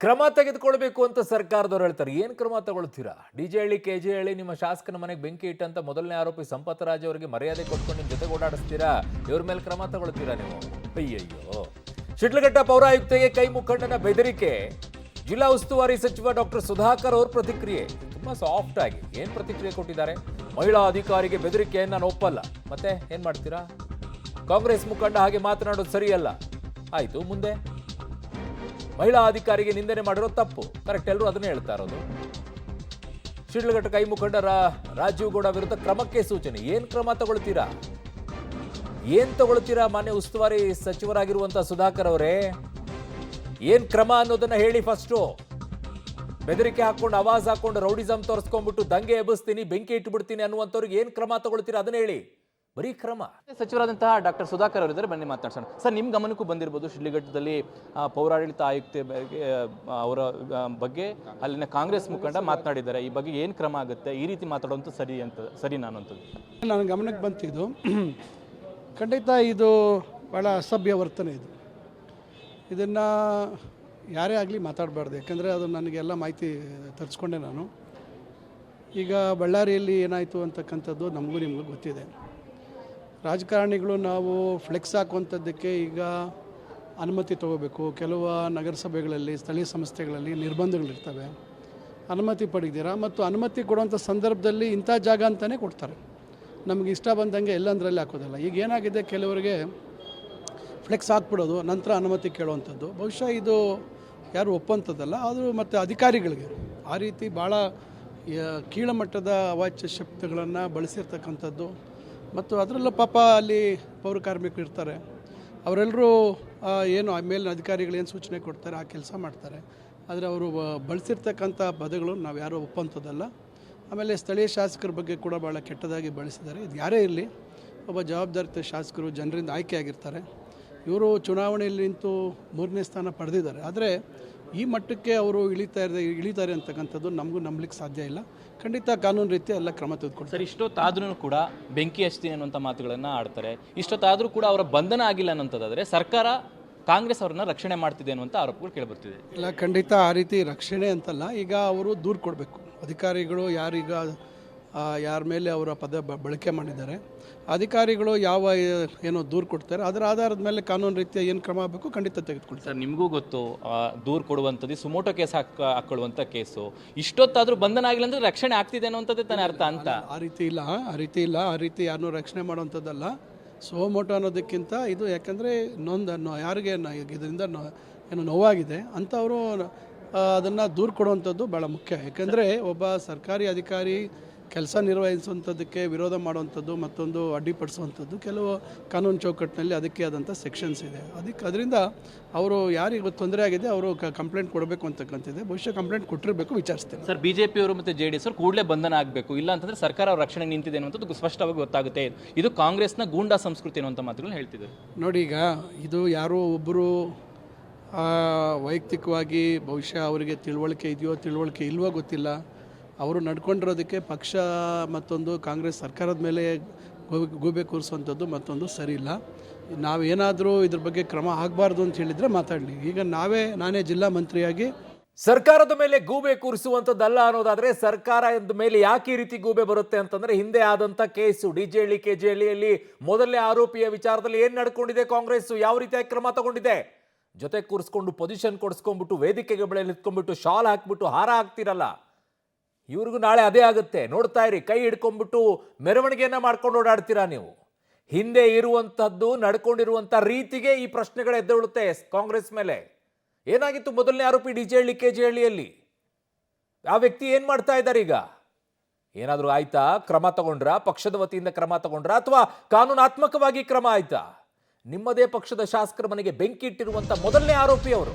ಕ್ರಮ ತೆಗೆದುಕೊಳ್ಬೇಕು ಅಂತ ಸರ್ಕಾರದವರು ಹೇಳ್ತಾರೆ. ಏನು ಕ್ರಮ ತಗೊಳ್ತೀರಾ? ಡಿಜೆ ಹಳ್ಳಿ ಕೆಜೆ ಹಳ್ಳಿ ನಿಮ್ಮ ಶಾಸಕನ ಮನೆಗೆ ಬೆಂಕಿ ಇಟ್ಟಂತ ಮೊದಲನೇ ಆರೋಪಿ ಸಂಪತ್ ರಾಜ್ ಅವರಿಗೆ ಮರ್ಯಾದೆ ಕೊಟ್ಕೊಂಡು ನಿಮ್ಮ ಜೊತೆ ಓಡಾಡಿಸ್ತೀರಾ? ಇವ್ರ ಮೇಲೆ ಕ್ರಮ ತಗೊಳ್ತೀರಾ ನೀವು? ಅಯ್ಯಯ್ಯೋ. ಶಿಡ್ಲಘಟ್ಟ ಪೌರಾಯುಕ್ತೆಗೆ ಕೈ ಮುಖಂಡನ ಬೆದರಿಕೆ. ಜಿಲ್ಲಾ ಉಸ್ತುವಾರಿ ಸಚಿವ ಡಾಕ್ಟರ್ ಸುಧಾಕರ್ ಅವ್ರ ಪ್ರತಿಕ್ರಿಯೆ ತುಂಬಾ ಸಾಫ್ಟ್ ಆಗಿ ಏನ್ ಪ್ರತಿಕ್ರಿಯೆ ಕೊಟ್ಟಿದ್ದಾರೆ? ಮಹಿಳಾ ಅಧಿಕಾರಿಗೆ ಬೆದರಿಕೆಯನ್ನು ನಾನು ಒಪ್ಪಲ್ಲ. ಮತ್ತೆ ಏನ್ ಮಾಡ್ತೀರಾ? ಕಾಂಗ್ರೆಸ್ ಮುಖಂಡ ಹಾಗೆ ಮಾತನಾಡೋದು ಸರಿಯಲ್ಲ. ಆಯ್ತು, ಮುಂದೆ ಮಹಿಳಾ ಅಧಿಕಾರಿಗೆ ನಿಂದನೆ ಮಾಡಿರೋ ತಪ್ಪು. ಕರೆಕ್ಟ್, ಎಲ್ಲರೂ ಅದನ್ನೇ ಹೇಳ್ತಾ ಇರೋದು. ಶಿಡ್ಲಘಟ್ಟ ಕೈ ಮುಖಂಡ ರಾಜೀವ್ ಗೌಡ ವಿರುದ್ಧ ಕ್ರಮಕ್ಕೆ ಸೂಚನೆ. ಏನ್ ಕ್ರಮ ತಗೊಳ್ತೀರಾ? ಏನ್ ತಗೊಳ್ತೀರಾ ಮಾನ್ಯ ಉಸ್ತುವಾರಿ ಸಚಿವರಾಗಿರುವಂತ ಸುಧಾಕರ್ ಅವರೇ? ಏನ್ ಕ್ರಮ ಅನ್ನೋದನ್ನ ಹೇಳಿ ಫಸ್ಟು. ಬೆದರಿಕೆ ಹಾಕೊಂಡು ಆವಾಜ್ ಹಾಕೊಂಡು ರೌಡಿಸಮ್ ತೋರಿಸ್ಕೊಂಡ್ಬಿಟ್ಟು ದಂಗೆ ಎಬ್ಬಿಸ್ತೀನಿ, ಬೆಂಕಿ ಇಟ್ಟುಬಿಡ್ತೀನಿ ಅನ್ನುವಂಥವ್ರಿಗೆ ಏನ್ ಕ್ರಮ ತಗೊಳ್ತೀರಾ ಅದನ್ನ ಹೇಳಿ. ಬರೀ ಕ್ರಮ. ಸಚಿವರಾದಂತಹ ಡಾಕ್ಟರ್ ಸುಧಾಕರ್ ಅವರಿದ್ದಾರೆ, ಬನ್ನಿ ಮಾತಾಡ್ಸೋಣ. ಸರ್, ನಿಮ್ಮ ಗಮನಕ್ಕೂ ಬಂದಿರಬಹುದು ಶಿಡ್ಲಘಟ್ಟದಲ್ಲಿ ಪೌರಾಡಳಿತ ಆಯುಕ್ತೆ ಅವರ ಬಗ್ಗೆ ಅಲ್ಲಿನ ಕಾಂಗ್ರೆಸ್ ಮುಖಂಡ ಮಾತನಾಡಿದ್ದಾರೆ. ಈ ಬಗ್ಗೆ ಏನು ಕ್ರಮ ಆಗುತ್ತೆ? ಈ ರೀತಿ ಮಾತಾಡುವಂಥ ಸರಿ ನಾನು ಅಂತದ್ದು ನನ್ನ ಗಮನಕ್ಕೆ ಬಂತಿದ್ದು. ಖಂಡಿತ ಇದು ಭಾಳ ಅಸಭ್ಯ ವರ್ತನೆ. ಇದನ್ನು ಯಾರೇ ಆಗಲಿ ಮಾತಾಡಬಾರ್ದು. ಯಾಕಂದರೆ ಅದು ನನಗೆಲ್ಲ ಮಾಹಿತಿ ತರಿಸ್ಕೊಂಡೆ ನಾನು. ಈಗ ಬಳ್ಳಾರಿಯಲ್ಲಿ ಏನಾಯಿತು ಅಂತಕ್ಕಂಥದ್ದು ನಮಗೂ ನಿಮಗೂ ಗೊತ್ತಿದೆ. ರಾಜಕಾರಣಿಗಳು ನಾವು ಫ್ಲೆಕ್ಸ್ ಹಾಕುವಂಥದ್ದಕ್ಕೆ ಈಗ ಅನುಮತಿ ತೊಗೋಬೇಕು. ಕೆಲವು ನಗರಸಭೆಗಳಲ್ಲಿ ಸ್ಥಳೀಯ ಸಂಸ್ಥೆಗಳಲ್ಲಿ ನಿರ್ಬಂಧಗಳಿರ್ತವೆ. ಅನುಮತಿ ಪಡೆದಿರಾ ಮತ್ತು ಅನುಮತಿ ಕೊಡುವಂಥ ಸಂದರ್ಭದಲ್ಲಿ ಇಂಥ ಜಾಗ ಅಂತಲೇ ಕೊಡ್ತಾರೆ. ನಮಗೆ ಇಷ್ಟ ಬಂದಂಗೆ ಎಲ್ಲಂದ್ರಲ್ಲಿ ಹಾಕೋದಲ್ಲ. ಈಗ ಏನಾಗಿದೆ, ಕೆಲವರಿಗೆ ಫ್ಲೆಕ್ಸ್ ಹಾಕ್ಬಿಡೋದು, ನಂತರ ಅನುಮತಿ ಕೇಳುವಂಥದ್ದು. ಬಹುಶಃ ಇದು ಯಾರು ಒಪ್ಪುವಂಥದ್ದಲ್ಲ. ಆದರೂ ಮತ್ತು ಅಧಿಕಾರಿಗಳಿಗೆ ಆ ರೀತಿ ಭಾಳ ಕೀಳಮಟ್ಟದ ಅವಾಚ್ಯ ಶಬ್ದಗಳನ್ನು ಬಳಸಿರ್ತಕ್ಕಂಥದ್ದು. ಮತ್ತು ಅದರಲ್ಲೂ ಪಾಪ ಅಲ್ಲಿ ಪೌರ ಕಾರ್ಮಿಕರು ಇರ್ತಾರೆ. ಅವರೆಲ್ಲರೂ ಏನು ಮೇಲಿನ ಅಧಿಕಾರಿಗಳು ಏನು ಸೂಚನೆ ಕೊಡ್ತಾರೆ ಆ ಕೆಲಸ ಮಾಡ್ತಾರೆ. ಆದರೆ ಅವರು ಬಳಸಿರ್ತಕ್ಕಂಥ ಪದಗಳು ನಾವು ಯಾರೂ ಒಪ್ಪುವಂಥದ್ದಲ್ಲ. ಆಮೇಲೆ ಸ್ಥಳೀಯ ಶಾಸಕರ ಬಗ್ಗೆ ಕೂಡ ಭಾಳ ಕೆಟ್ಟದಾಗಿ ಬಳಸಿದ್ದಾರೆ. ಇದು ಯಾರೇ ಇರಲಿ, ಒಬ್ಬ ಜವಾಬ್ದಾರಿತ ಶಾಸಕರು ಜನರಿಂದ ಆಯ್ಕೆಯಾಗಿರ್ತಾರೆ. ಇವರು ಚುನಾವಣೆಯಲ್ಲಿ ನಿಂತು 3ನೇ ಸ್ಥಾನ ಪಡೆದಿದ್ದಾರೆ. ಆದರೆ ಈ ಮಟ್ಟಕ್ಕೆ ಅವರು ಇಳಿತಾರೆ ಅಂತಕ್ಕಂಥದ್ದು ನಮಗೂ ನಂಬಲಿಕ್ಕೆ ಸಾಧ್ಯ ಇಲ್ಲ. ಖಂಡಿತ ಕಾನೂನು ರೀತಿ ಎಲ್ಲ ಕ್ರಮ ತೆಗೆದುಕೊಂಡು. ಸರ್, ಇಷ್ಟೊತ್ತಾದ್ರೂ ಕೂಡ ಬೆಂಕಿ ಹಚ್ತೀನಿ ಅನ್ನುವಂಥ ಮಾತುಗಳನ್ನು ಆಡ್ತಾರೆ. ಇಷ್ಟೊತ್ತಾದರೂ ಕೂಡ ಅವರ ಬಂಧನ ಆಗಿಲ್ಲ ಅನ್ನೋಂಥದ್ದಾದರೆ ಸರ್ಕಾರ ಕಾಂಗ್ರೆಸ್ ಅವರನ್ನ ರಕ್ಷಣೆ ಮಾಡ್ತಿದೆ ಅನ್ನುವಂಥ ಆರೋಪಗಳು ಕೇಳಿಬರ್ತಿದೆ. ಇಲ್ಲ, ಖಂಡಿತ ಆ ರೀತಿ ರಕ್ಷಣೆ ಅಂತಲ್ಲ. ಈಗ ಅವರು ದೂರು ಕೊಡಬೇಕು. ಅಧಿಕಾರಿಗಳು ಯಾರೀಗ ಯಾರ ಮೇಲೆ ಅವರ ಪದ ಬಳಕೆ ಮಾಡಿದ್ದಾರೆ, ಅಧಿಕಾರಿಗಳು ಯಾವ ಏನೋ ದೂರು ಕೊಡ್ತಾರೆ, ಅದರ ಆಧಾರದ ಮೇಲೆ ಕಾನೂನು ರೀತಿಯ ಏನು ಕ್ರಮ ಆಗಬೇಕು ಖಂಡಿತ ತೆಗೆದುಕೊಳ್ತಾರೆ. ಸರ್, ನಿಮಗೂ ಗೊತ್ತು, ದೂರು ಕೊಡುವಂಥದ್ದು ಸುಮೋಟೋ ಕೇಸ್ ಹಾಕ್ಕೊಳ್ಳುವಂಥ ಕೇಸು. ಇಷ್ಟೊತ್ತಾದರೂ ಬಂಧನ ಆಗಿಲ್ಲ ಅಂದರೆ ರಕ್ಷಣೆ ಆಗ್ತಿದೆ ಅನ್ನುವಂಥದ್ದೇ ತಾನೇ ಅರ್ಥ ಅಂತ. ಆ ರೀತಿ ಇಲ್ಲ. ಆ ರೀತಿ ಯಾರನ್ನೂ ರಕ್ಷಣೆ ಮಾಡುವಂಥದ್ದಲ್ಲ. ಸೋಮೋಟೋ ಅನ್ನೋದಕ್ಕಿಂತ ಇದು, ಯಾಕಂದರೆ ಯಾರಿಗೆ ಇದರಿಂದ ಏನು ನೋವಾಗಿದೆ ಅಂಥವರು ಅದನ್ನು ದೂರು ಕೊಡುವಂಥದ್ದು ಭಾಳ ಮುಖ್ಯ. ಯಾಕಂದರೆ ಒಬ್ಬ ಸರ್ಕಾರಿ ಅಧಿಕಾರಿ ಕೆಲಸ ನಿರ್ವಹಿಸುವಂಥದ್ದಕ್ಕೆ ವಿರೋಧ ಮಾಡುವಂಥದ್ದು, ಮತ್ತೊಂದು ಅಡ್ಡಿಪಡಿಸುವಂಥದ್ದು ಕೆಲವು ಕಾನೂನು ಚೌಕಟ್ಟಿನಲ್ಲಿ ಅದಕ್ಕೆ ಆದಂಥ ಸೆಕ್ಷನ್ಸ್ ಇದೆ. ಅದರಿಂದ ಅವರು ಯಾರಿಗೆ ತೊಂದರೆ ಆಗಿದೆ ಅವರು ಕಂಪ್ಲೇಂಟ್ ಕೊಡಬೇಕು ಅಂತಕ್ಕಂಥದ್ದಿದೆ. ಬಹುಶಃ ಕಂಪ್ಲೇಂಟ್ ಕೊಟ್ಟಿರಬೇಕು, ವಿಚಾರಿಸ್ತೇನೆ. ಸರ್, ಬಿಜೆಪಿಯವರು ಮತ್ತು JDS ಅವರು ಕೂಡಲೇ ಬಂಧನ ಆಗಬೇಕು, ಇಲ್ಲ ಅಂತಂದರೆ ಸರ್ಕಾರ ಅವ್ರ ರಕ್ಷಣೆ ನಿಂತಿದೆ ಅನ್ನುವಂಥದ್ದು ಸ್ಪಷ್ಟವಾಗಿ ಗೊತ್ತಾಗುತ್ತೆ. ಇದು ಕಾಂಗ್ರೆಸ್ನ ಗೂಂಡಾ ಸಂಸ್ಕೃತಿ ಅನ್ನುವಂಥ ಮಾತುಗಳನ್ನ ಹೇಳ್ತಿದ್ದಾರೆ. ನೋಡಿ, ಈಗ ಇದು ಯಾರೋ ಒಬ್ಬರು ವೈಯಕ್ತಿಕವಾಗಿ ಬಹುಶಃ ಅವರಿಗೆ ತಿಳುವಳಿಕೆ ಇದೆಯೋ ತಿಳುವಳಿಕೆ ಇಲ್ವೋ ಗೊತ್ತಿಲ್ಲ, ಅವರು ನಡ್ಕೊಂಡಿರೋದಕ್ಕೆ ಪಕ್ಷ ಮತ್ತೊಂದು ಕಾಂಗ್ರೆಸ್ ಸರ್ಕಾರದ ಮೇಲೆ ಗೂಬೆ ಕೂರಿಸುವಂಥದ್ದು ಮತ್ತೊಂದು ಸರಿ ಇಲ್ಲ. ನಾವೇನಾದರೂ ಇದ್ರ ಬಗ್ಗೆ ಕ್ರಮ ಆಗಬಾರ್ದು ಅಂತ ಹೇಳಿದರೆ ಮಾತಾಡಲಿ. ಈಗ ನಾನೇ ಜಿಲ್ಲಾ ಮಂತ್ರಿಯಾಗಿ ಸರ್ಕಾರದ ಮೇಲೆ ಗೂಬೆ ಕೂರಿಸುವಂಥದ್ದಲ್ಲ ಅನ್ನೋದಾದ್ರೆ, ಸರ್ಕಾರದ ಮೇಲೆ ಯಾಕೆ ಈ ರೀತಿ ಗೂಬೆ ಬರುತ್ತೆ ಅಂತಂದ್ರೆ, ಹಿಂದೆ ಆದಂಥ ಕೇಸು ಡಿಜೆ ಹಳ್ಳಿ ಕೆಜೆ ಹಳ್ಳಿಯಲ್ಲಿ ಮೊದಲನೇ ಆರೋಪಿಯ ವಿಚಾರದಲ್ಲಿ ಏನು ನಡ್ಕೊಂಡಿದೆ ಕಾಂಗ್ರೆಸ್, ಯಾವ ರೀತಿಯಾಗಿ ಕ್ರಮ ತಗೊಂಡಿದೆ? ಜೊತೆ ಕೂರಿಸ್ಕೊಂಡು ಪೊಸಿಷನ್ ಕೊಡಿಸ್ಕೊಂಡ್ಬಿಟ್ಟು ವೇದಿಕೆಗೆ ಬೆಳೆ ನಿಂತ್ಕೊಂಡ್ಬಿಟ್ಟು ಶಾಲ್ ಹಾಕ್ಬಿಟ್ಟು ಹಾರ ಹಾಕ್ತಿರಲ್ಲ, ಇವ್ರಿಗೂ ನಾಳೆ ಅದೇ ಆಗುತ್ತೆ. ನೋಡ್ತಾ ಇರಿ, ಕೈ ಹಿಡ್ಕೊಂಡ್ಬಿಟ್ಟು ಮೆರವಣಿಗೆಯನ್ನ ಮಾಡ್ಕೊಂಡು ಓಡಾಡ್ತೀರಾ ನೀವು. ಹಿಂದೆ ಇರುವಂತಹದ್ದು ನಡ್ಕೊಂಡಿರುವಂಥ ರೀತಿಗೆ ಈ ಪ್ರಶ್ನೆಗಳು ಎದ್ದೇಳುತ್ತೆ ಕಾಂಗ್ರೆಸ್ ಮೇಲೆ. ಏನಾಗಿತ್ತು ಮೊದಲನೇ ಆರೋಪಿ ಡಿಜೆ ಹಳ್ಳಿ ಕೆಜೆ ಹಳ್ಳಿಯಲ್ಲಿ? ಆ ವ್ಯಕ್ತಿ ಏನ್ ಮಾಡ್ತಾ ಇದ್ದಾರೆ ಈಗ? ಏನಾದರೂ ಆಯ್ತಾ? ಕ್ರಮ ತಗೊಂಡ್ರಾ? ಪಕ್ಷದ ವತಿಯಿಂದ ಕ್ರಮ ತಗೊಂಡ್ರಾ ಅಥವಾ ಕಾನೂನಾತ್ಮಕವಾಗಿ ಕ್ರಮ ಆಯ್ತಾ? ನಿಮ್ಮದೇ ಪಕ್ಷದ ಶಾಸಕರ ಮನೆಗೆ ಬೆಂಕಿ ಇಟ್ಟಿರುವಂತ ಮೊದಲನೇ ಆರೋಪಿ ಅವರು.